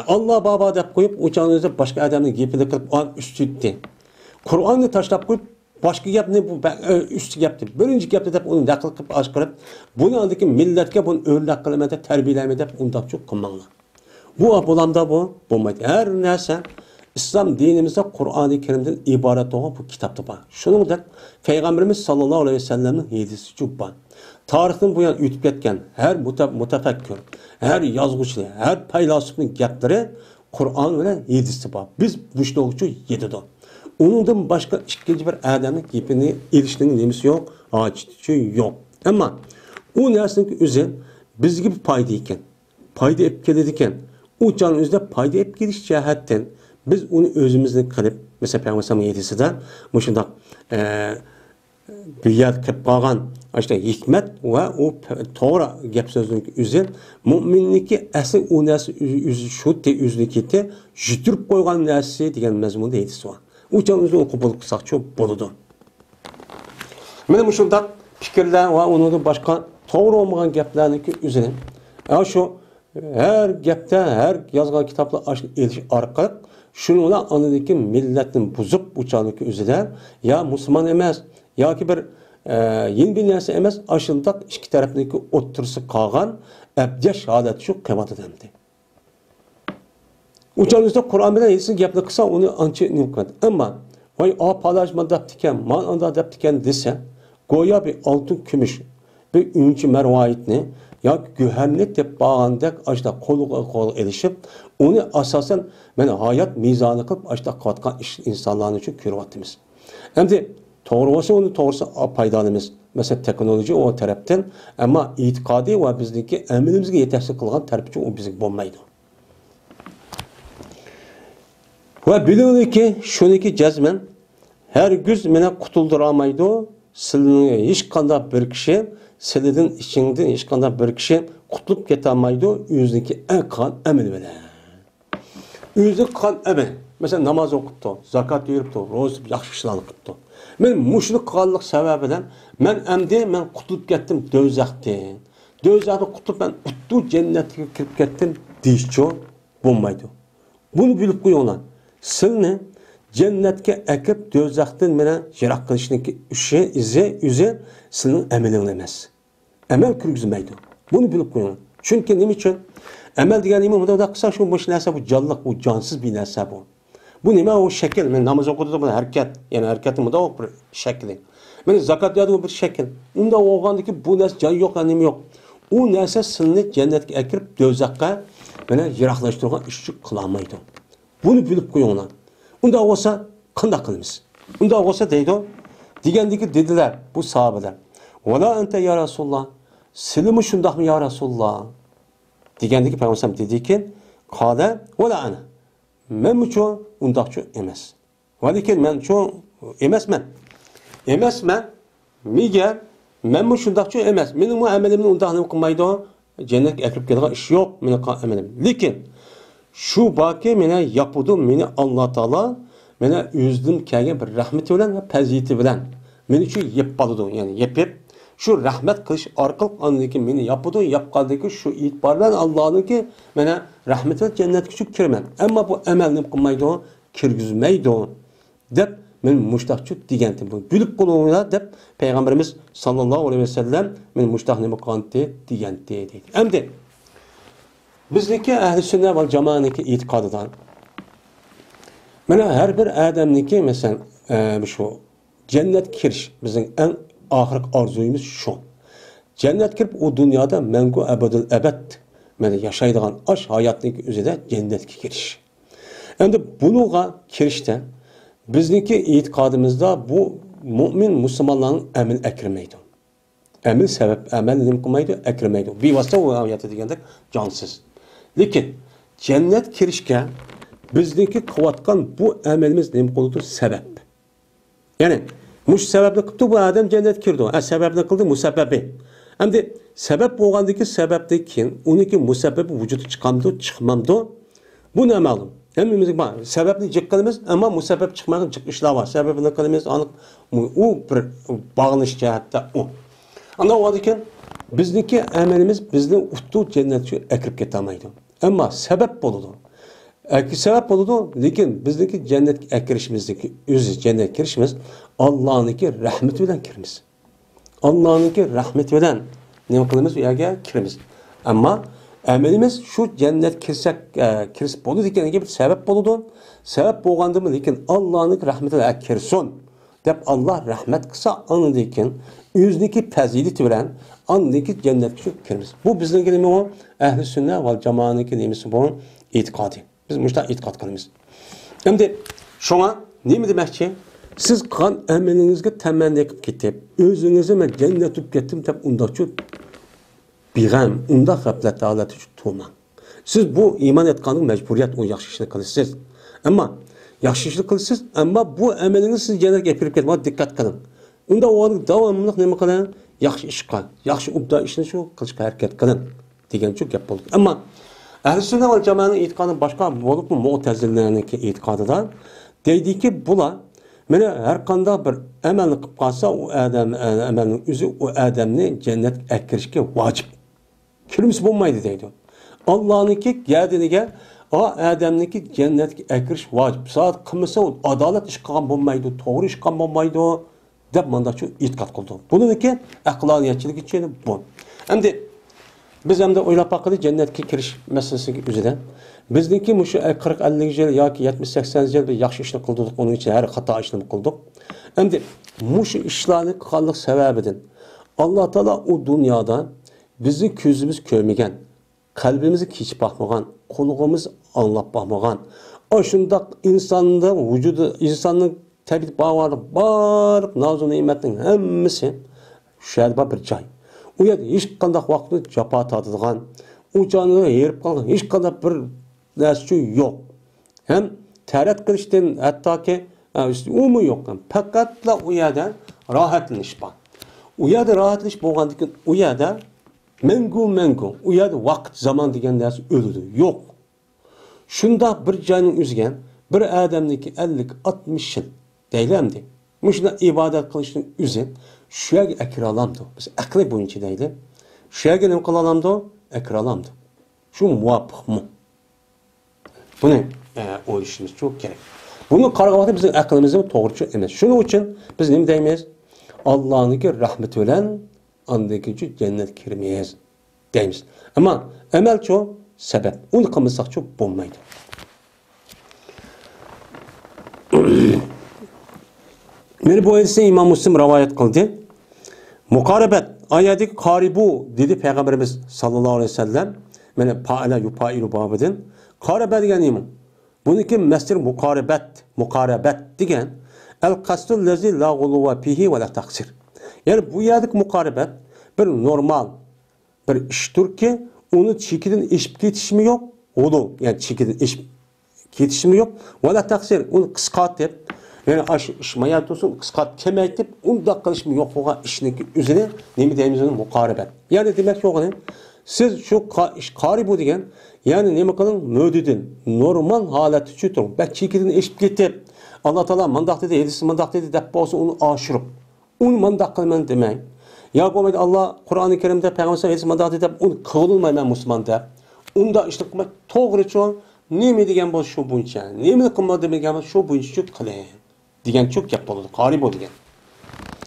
Allah baba dep koyup uçağınızda başka adamın gapini kılıp üstütti. Kur'an'ı taşlap koyup başka gapni bu üstü gapti. Birinci gapti dep onu nakıl kılıp aşkırıp bunu andaki milletke bunu örnek kılmada terbiyeleme dep ondan çok kılmanlar. Bu bulamda bu bulmaydı. Her neyse İslam dinimizde Kur'an-ı Kerim'den ibaret olan bu kitapta var. Şunun da Peygamberimiz sallallahu aleyhi ve sellem'in hadisi çok var. Tarihten bu yana ütüp ketken her mutafekkür, her yazgıçlı, her paylaşımın gapları Kur'an ve hadisi var. Biz bu işte oluşu yedido. Onundan başka ikinci bir adamın gipini eriştiğinin nemisi yok, ağaççı yok. Ama o nesnenin özü biz gibi payda epkeledikken, o canın özünde payda epkeliş cihetten biz onu özümüzden kılıp, mesela Peygamber yedisi de bu şundak bir yer kılıp kalgan işte hikmet ve o doğru gap sözünün özü müminlik asıl o nesne özü şu te özlükte jütürüp koygan nesne degen mezmunda yedisi var. O canın özünde o kubuluk sakçı boludu. Benim şundak fikirler ve onun başka doğru olmayan gaplarının üzerine şu her gapta, her yazgan kitapla eriş arkalık şununla anladaki milletin bozup uçağındaki üzere ya Müslüman emez ya ki bir yeni bir nerse emez aşıldak iki tarafındaki otursu kalgan ebce şehadet şu kıymat edemdi. Uçağınızda Kur'an bilen yesin gapla kısa onu ançı nimkat. Ama vay a paylaşma daptiken, man anda daptiken dese goya bir altın gümüş bir ünçü mervayetini ya gühenlik de bağlandak açta kol erişip onu asasen ben hayat mizanı kılıp açta katkan insanların için kürvatımız. Hem de doğrusu onu doğrusu paydanımız. Mesela teknoloji o taraftan ama itikadi ve bizdeki emrimizge yetersiz kılgan tarafı o bizim bulmaydı. Ve bilin ki şuniki cezmen her güz mene kutuldıramaydı. Silini hiç kanda bir kişi silidin içinde hiç kanda bir kişi kutulup getamaydı. Yüzdeki en kan emin bile. Yüzdeki kan emin. Mesela namaz okuttu, zakat yürüptü, roz yaxşı işlerini kıptı. Men muşluk kanlık sebebiyle men emdi men kutulup gettim dözakti. Dözakti kutulup ben uttu cennetine kirip gettim deyişçi bulmaydı. Bunu bilip koyuyorlar. Silni cennetke ekip dözaktin mene jirak kılışındaki işe ize senin emelin emez. Emel kürgüzmeydi. Bunu bilip koyuyorlar. Çünkü ne için? Emel diyen imam da kısa şu boş neyse bu canlılık, bu cansız bir neyse bu. Bu nime o şekil. Ben namaz okuduğumda bu hareket. Yani hareketim da o bir şekli. Ben zakat yadığı bir şekil. Onda oğandaki bu neyse can yok, annem yok. O neyse sınırlı cennetke ekip dözakka bana jiraklaştırgan işçi kılamaydı. Bunu bilip koyuyorlar. Onda olsa kanda kılımız. Onda olsa deydi o. Digendeki dediler bu sahabeler. Vela ente ya Resulullah. Silimi şundak mı ya Resulullah? Digendeki Peygamber dedi ki kâle vela ana. Men mi çoğu undakçı emes. Valikin men çoğu emes men. Emes men mige men mi şundakçı emes. Benim bu emelimin undakını kılmaydı o. Cennet ekip geldiği iş yok. Benim emelim. Lakin şu baki mene yapıdım meni Allah Teala mene üzdüm kelgen bir rahmeti bilen ve peziyeti bilen. Meni şu yappalıdı yani yapıp şu rahmet kılış arkalık anındaki meni yapıdı yapkaldaki şu itibarlan Allah'ın ki mene rahmet ve cennet küçük kirmen. Ama bu emelini kılmaydı o kirgizmeydi o dep men muştakçı digentim bu. Bülüp kulağına dep Peygamberimiz sallallahu aleyhi ve sellem men muştak ne kanti digenti dedi. Hem de bizdeki ehl-i sünnet ve cemaatindeki itikadıdan her bir adamniki mesela şu cennet kiriş bizim en ahir arzuyumuz şu. Cennet kirip o dünyada mengu ebedül ebed yaşaydıgan aş hayatındaki üzerinde cennetki kiriş. Şimdi buluğa kirişte bizdeki itikadımızda bu mümin Müslümanların emin ekrimeydi. Emin sebep, emel dedim kılmaydı, ekrimeydi. Bir vasıta o ayeti diyendik cansız. Lakin cennet kirişke bizdeki kıvatkan bu emelimiz neyim koludur? Sebep. Yani Muş sebepli kıptı bu adam cennet kirdi. Sebepli kıldı musebbebi. Hem de sebep boğandaki sebepte kim? Onunki musebbebi vücudu çıkamdı, çıkmamdı. Bu ne malum? Hemimizin var. Sebepli çıkkınımız ama musebep çıkmayan çıkışlar var. Sebebini kılımız anlık. O bir bağlanış cihatte o. Ana o adıken bizdeki emelimiz bizden uttu cennetçi ekirip getamaydı. Ama sebep boludu. Sebep boludu. Lekin bizdeki cennet ekirişimizdeki özü cennet kirişimiz Allah'ınki rahmeti bilen kirimiz. Allah'ınki rahmeti bilen ne kılımız u yerga kirimiz. Ama amelimiz şu cennet kirsek kirs bolu deken gibi sebep boludu. Sebep bolgandı mı lekin Allah'ın rahmetine kirsun. Dep Allah rahmet kısa anı deken yüzdeki fazilet bilen andaki cennet kirimiz. Bu bizning nima o? Ahli sünnet vel cemaatniki nimasi bu itiqadi. Biz müşta itiqad qilamiz. Endi şuna nima demoqchi? Siz qilgan amalingizga tamanni qilib ketib, o'zingizni men jannat tutib ketdim deb undaqchi beg'am, unda g'aflat holati tutmang. Siz bu iymon etganning majburiyat o yaxshi ishni qilasiz. Ammo yaxshi ishni qilasiz, ammo bu amalingiz siz jannatga olib ketmaydi. Diqqat qiling. Unda o'g'il davomli nima qiling? Yaxshi ish qil. Yaxshi ubda ishni shu qilishga harakat qiling degan shu gap bo'ldi. Ammo Ahl-i Sünnet vel Cemaat'ın itiqadı başka bolup mu Mu'teziller'inki itiqadıda deydi ki bular mene her kanda bir emelini kılıp kalsa o adam emelinin üzü o adamni cennet ekirişke vacip. Kirmisi bulmaydı deydi. Allah'ınki geldiğini gel o adamniki cennet ekiriş vacip. Saat kılmasa o adalet iş kılan bulmaydı, doğru iş kılan bulmaydı dep manda şu itiqat kıldı. Bununki aklaniyetçilik için bu. Hem de biz hem de oylap bakıdı cennetki kiriş meselesi üzerinden. Bizdeki mu şu 40-50 yıl ya ki 70-80 yıl bir yaxşı işini kıldık. Onun için her hata işini kıldık. Hem de mu şu işlerini kallık sebebiden Allah Teala o dünyada bizi gözümüz görmegen, kalbimizi hiç bakmagan, kulağımız anlap bakmagan, aşında insanın vücudu, insanın tabi bağır, nazu nimetin hemmisi şerba bir cay. O yerda hech qanday vaqtni jafo tortadigan, u jonini yerib qolgan hech qanday bir narsa yo'q. Ham tarat qilishdan hattoki umuman yo'q. Faqatla u yerda rohatlanish bor. U yerda rohatlanish bo'lgandan keyin u yerda mangu, u yerda vaqt, zaman degan narsa o'ladi, yo'q. Shunda bir joyning o'ziga bir odamniki 50-60 yil deylamdi. Mushuna ibodat qilishning o'zi şu yerge ekiralamdı. Biz akli boyunca değil. Şu yerge ne kılalamdı? Ekiralamdı. Şu muvaffak mı? Bunu o işimiz çok gerek. Bunu kargılamakta bizim aklımızın doğrucu emas. Şunun için biz ne deyimiz? Allah'ınki rahmet ölen andaki cennet kirmeyiz deyimiz. Ama emel çok sebep. Onu kılmasak çok bulmaydı. Meni bu hadisni İmam Müslim rivayet kıldı. Mukaribet ayeti karibu dedi Peygamberimiz sallallahu aleyhi ve sellem. Meni faala yufailu babidin. Karibet degan nima? Buniki masdar mukaribet degan el qasdul lezi la guluva fihi ve la taksir. Yani bu yerdeki mukaribet bir normal bir iştir ki onu çekidin işip ketişimi yok. Olu yani çekidin işip ketişimi yok. Ve la taksir onu kısaltıp yani işmayat olsun, kıskat kemaytip, unda kılışmı yok olan işinin üzerine ne deyimiz onun mukaribet. Yani demek yok ne? Siz şu karibu degen, yani ne kılın? Mödüdün, normal haleti çütür. Bak çekidin eşip getip, Allah Teala mandak dedi, hedisi mandak dedi, deppa olsun onu aşırıp. Onu mandak kılman demeyin. Ya koymaydı Allah Kur'an-ı Kerim'de Peygamber hedisi mandak dedi, onu kılılmay ben Müslüman de. Onda işte kılmak doğru çoğun, ne mi degen bu şu bunca, ne mi kılmadı degen şu bunca şu kılayın. Digen çok yapıldı. Karibu digen.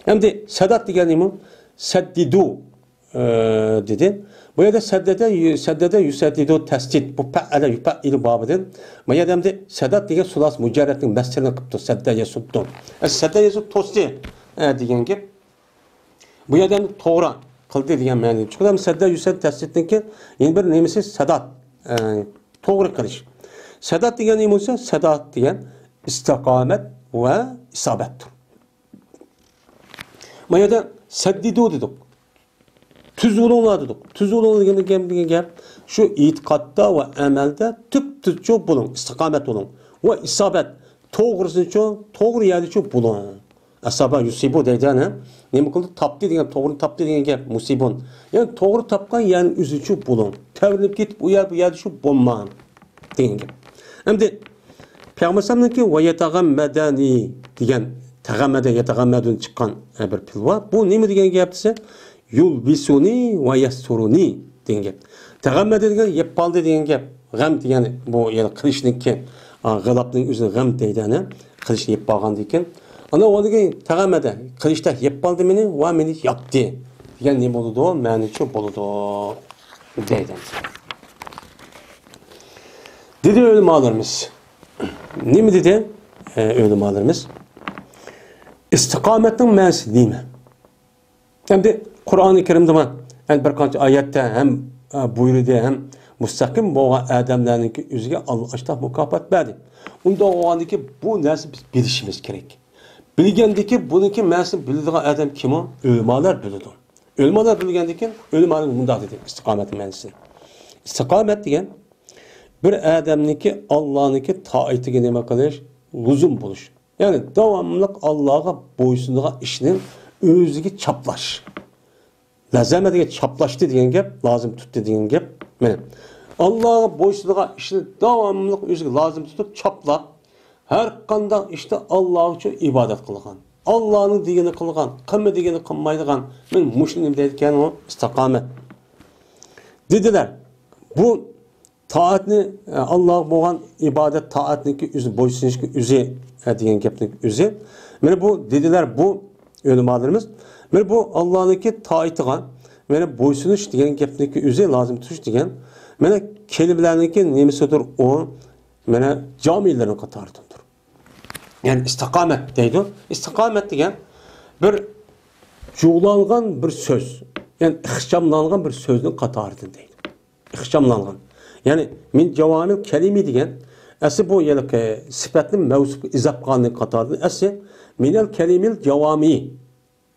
Hem de sadat digen neymi? Seddidu dedi. Bu yerde seddede yüseddidu tesdid. Bu pe'ale yüpe'ilu babıdır. Bu yerde hem de sadat digen sulas mücerretin meslerini kıptı. Sedde yesuddu. Sedde yesud tosti digen gibi. Bu yerde hem de toğra kıldı digen meyani. Çünkü hem sedde yüsed tesdiddin ki yeni bir nemisi sadat. Toğra kılış. Sadat digen neymi olsa sadat digen istikamet ve isabettir. Mayada seddidu dedik. Tüzulunla dedik. Tüzulunla degan gap şu itikatta ve amelde tüp bulun, istikamet olun. Ve isabet to'g'risini to'g'ri yerda bulun. Asaba yusibu deydi. Nima qildi? Tapdi degan, to'g'ri tapdi degan gap, musibun. Ya'ni to'g'ri tapgan, ya'ni üzüchü bulun. Tavrilib ketib, u yerda shu bo'lmam degan gap. Endi Peygamber'imki ve yetagammedani degan tagammada yetagammadun chiqqan bir pil var. Bu nima degan gap desa? Yulbisuni ve yasturuni degan gap. Tagammada degan yeb qoldi degan gap. G'am degani bu yani qilishniki, g'alabning o'zini g'am deydani, qilishni yeb qolganda ekan. Ana o'rniga tagammada qilishda yeb qoldi meni va meni yapdi degan nima bo'ladi? Ma'nosi bo'ladi deydi. Dedi ulamolarimiz. Nima dedi ulamolarimiz? İstikametin ma'nosi nima? Endi Qur'oni Karimda bir qancha oyatda ham buyurdi, ham mustaqim bo'lgan odamlarningki o'ziga Alloh ashta mukofot berdi. Unda o'g'andiki bu narsa biz bilishimiz kerak. Bilgandiki buniki ma'nosini biladigan odam kim o? Ulamolar biladi. Ulamolar bilgandiki ulamolar bunday dedi istikomat ma'nosini. İstikomat degan bir odamniki Allohniki toatiga nima qilish, luzum bo'lish. Ya'ni davomli Allohga bo'ysunadigan ishni o'ziga chaplash. Lazamatiga chaplashdi degan gap, lozim tutdi degan gap. Mana Allohga bo'ysunadigan ishni davomli o'ziga lozim tutib chaplab, har qanday ishda Alloh uchun ibodat qilgan. Allohning deganini qilgan, qilma deganini qilmaydigan. Men mushuni nima deyotgan o istiqomat. Dedilar. Bu taatni Alloh bo'lgan ibodat taatniki o'zi bo'ysunishga o'zi degan gapning o'zi. Mana bu dedilar bu ulamolarimiz. Mana bu Allohniki taatiga mana bo'ysunish degan gapniki o'zi lozim tutish degan. Mana kelimalarniki nimasidir o mana jamilarning qatoridir. Yani istiqomat deydi. Istiqomat degan bir jo'g'langan bir so'z. Yani ixchamlangan bir so'zning qatoridir deydi. Ixchamlangan. Yani min javamil kelime degan asli bu yani sifatli mavsuf izof qilganlik qatoridir. Asli minel kelimil javami.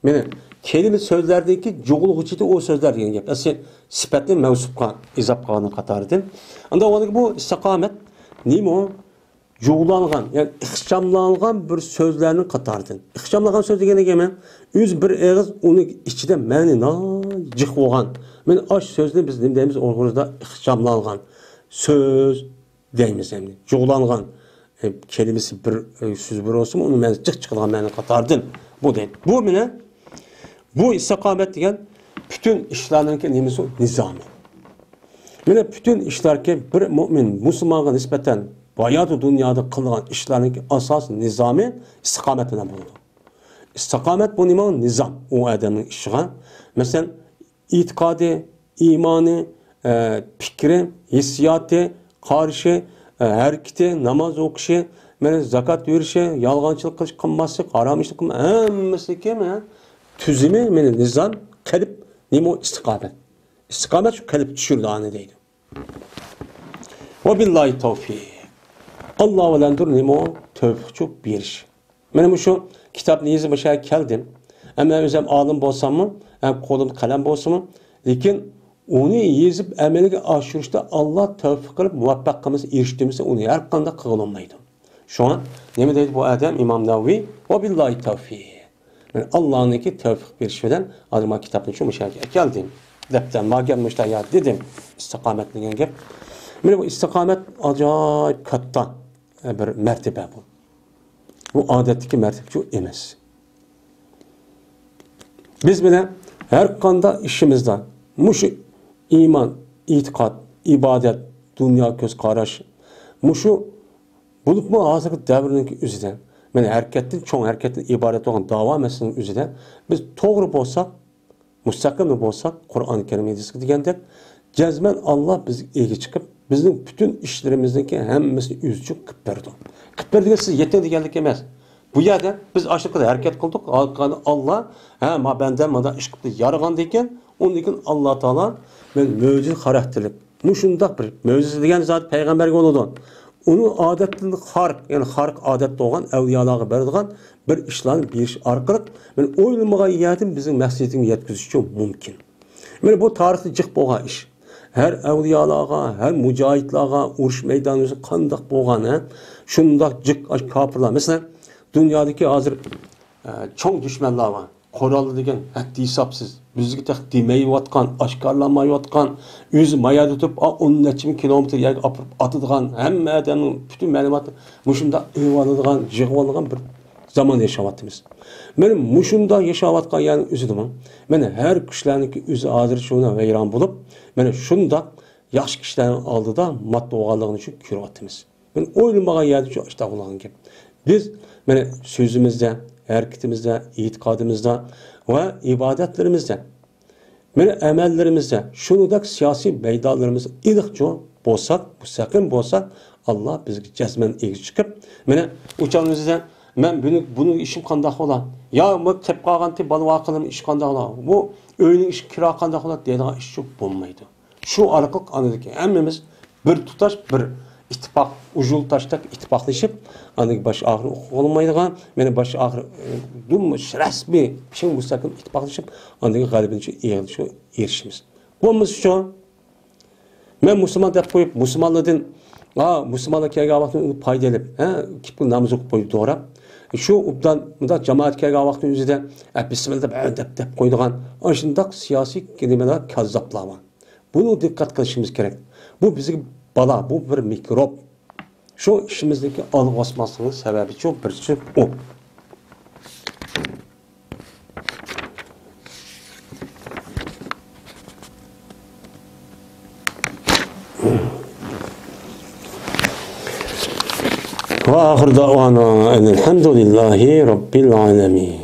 Mana kelime so'zlardagi jo'g'ilg'ichida o so'zlar degan gap. Asli sifatli mavsufga izof qilganlik qatoridir. Unda bu istiqomat nima o? Jo'g'langan, yani ixchamlangan bir so'zlarning qatoridan. Ixchamlangan so'z degani nima? O'z bir og'iz uni ichida ma'ni jiq bo'lgan. Men osh so'zni biz nima deymiz O'zbekistonda ixchamlangan so'z deymiz endi. Jo'g'langan kelimasi bir so'z bir olsa uni ma'ni jiq chiqadigan ma'ni qatoridan. Bu deydi. Bu bilan bu istiqomat degan bütün ishlarning nimasi nizomi. Mana bütün ishlarga bir mo'min musulmonga nisbatan hayatı dünyada kılınan işlerin asas nizami istikamet bilen bulundu. İstikamet bu nima? Nizam. O adamın işine. Mesela itikadi, imanı, fikri, hissiyatı, karşı, hareketi, namaz okuşu, zakat verişi, yalgancılık kılış, kılması, haram işlik kılması, hemmesi ki tüzümü, nizam, kalip, nima istikamet. İstikamet şu kalip düşürdü anedeydi. Ve billahi tevfik. Allah valandur nima tövfikçu beriş. Men bu şu kitapni yozishga keldim. Ama o'zim olim bo'lsammi, ham qo'lim qalam bo'lsinmi, lekin uni yozib amalga oshirishda Alloh tavfiq qilib muvaffaq qilmasa erishtimsa uni har qanday qila olmaydi. Şu an nima deydi bu adam İmam Navaviy? Va billahi tavfiq. Men Allohniki tavfiq berish bilan hozir men kitobni shu mushaga keldim. Debdan magamishda ya dedim. İstikomat degan gap. Mana bu istiqomat ajoyib katta bir mertebe bu. Bu adetteki mertebe şu emas. Biz bile her kanda işimizde muşu iman, itikat, ibadet, dünya göz qarash, muşu bulup mu hazırki devrindeki üzüden, yani hareketin, çoğun hareketin ibadet olan dava meselesinin üzüden, biz doğru bolsak, müstakil bolsak, Kur'an-ı Kerim edilsin degende, cezmen Allah bizi iyi çıkıp, bizim bütün işlerimizdeki hemmesini üzücü kıpırdı. Kıpırdı siz yetin degenlik emez. Bu yerde biz aşıkta hareket kıldık. Allah ma benden ma da iş kıldı yaragan deken, onun için Allah Teala ben mucize karakterlik. Muşundak bir mucize degen zat peygamberge oldu. Onu adetli hark, yani hark adet doğan evliyalarga berdigan bir işlerin bir iş arkalık. Ben oylamağa yetim bizim məqsədimiz yetkizişi mümkün. Yani bu tarihte cık boğa iş. Her evliyalarga, her mücahitlarga uruş meydanı kandak boğan, şundak cık kafirlar. Mesela dünyadaki hazır çoğ düşmanlar var. Korallı degen haddi hesapsız. Bizge tek demeyotgan, aşkarlanmayotgan, özü maya tutup, onun neçim kilometre yerge atıdgan, hem adamın bütün malumatı muşunda eyvalıdgan, jığvalıdgan bir zaman yaşavatımız. Benim muşunda yaşavatgan yani üzüdüm. Mene her kişilerninki özü adır şuna veyran bulup, mene şunda yaş kişilerin aldıda madde oğallığın için küravatımız. Ben oylamağa yerde şu işte olan gibi. Biz mene sözümüzde, hareketimizde, itikadımızda ve ibadetlerimizde, mene emellerimizde, şunu da siyasi meydanlarımızda ilikço bolsak, bu sakın bolsak, Allah bizge cezmen iyi çıkıp, mene uçağımızda men bunu işim kandak olan, ya bu tep kalganti balı vakılım iş kandak olan, bu öğünün iş kira kandak olan dediğin iş çok bulmaydı. Şu arakalık anladık ki hemmimiz bir tutaş, bir ittifak, ucul taştak ittifaklaşıp, anladık başı ağrı olmaydıgan, mene başı ağrı durmuş, resmi, şimdi bu sakın ittifaklaşıp, anladık galibince erişimiz. Bu şu, men Müslüman dep koyup, Müslümanladın, Müslümanlar kelge vaxtını payda edip, kipkin namaz okup koydu doğru. Şu ubdan cemaat kelge vaxtını üzerinde Bismillah dep koyduğun, aşındak siyasi kelimeler kazzaplama. Bunu dikkat kılışımız gerek. Bu bizim bala, bu bir mikrop. Şu işimizdeki alıp basmasının sebebi çok birisi o. Ve ahir davana enelhamdülillahi rabbil alemin.